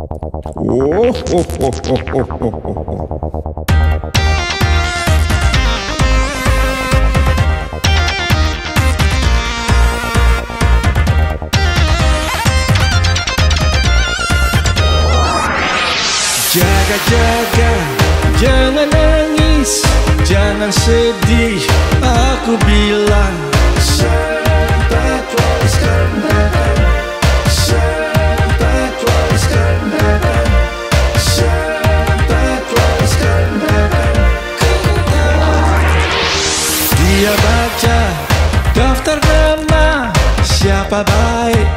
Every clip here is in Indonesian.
Oh, oh, oh, oh, oh, oh, oh. Jaga-jaga, jangan nangis, jangan sedih, aku bilang. Sempat wariskan datang, sempat wariskan datang, sempat wariskan datang. Dia baca daftar nama, siapa baik,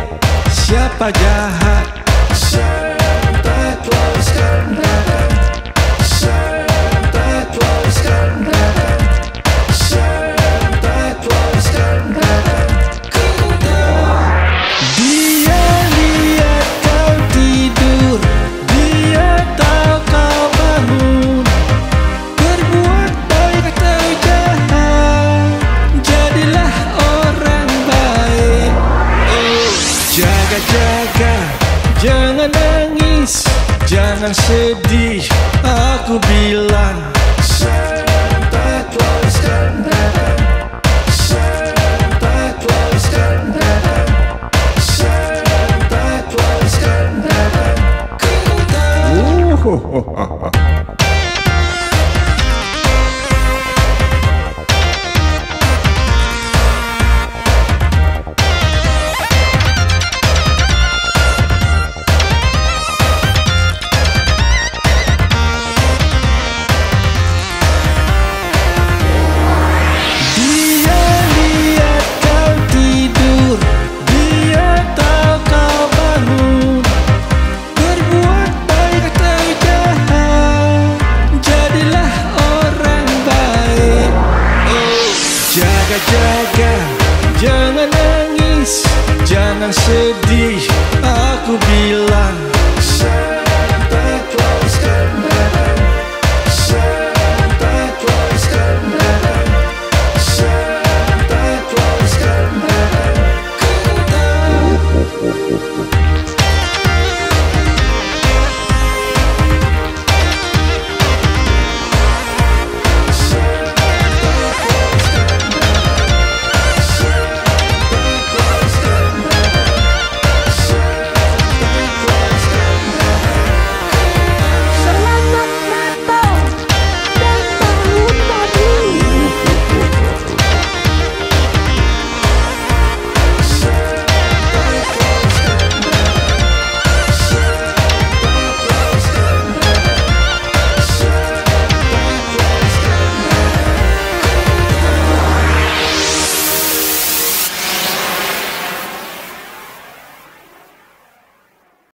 siapa jahat. Sempat wariskan datang, sempat wariskan datang, sempat wariskan datang. Dia lihat kau tidur, dia tahu kau bangun. Berbuat baik atau jahat, jadilah orang baik. Jaga-jaga, jangan nangis, jangan sedih, aku bilang. Sempat wariskan datang, sempat wariskan datang, sempat wariskan datang. Oh, oh, oh, oh. Jaga-jaga, jangan nangis, jangan sedih, aku bilang.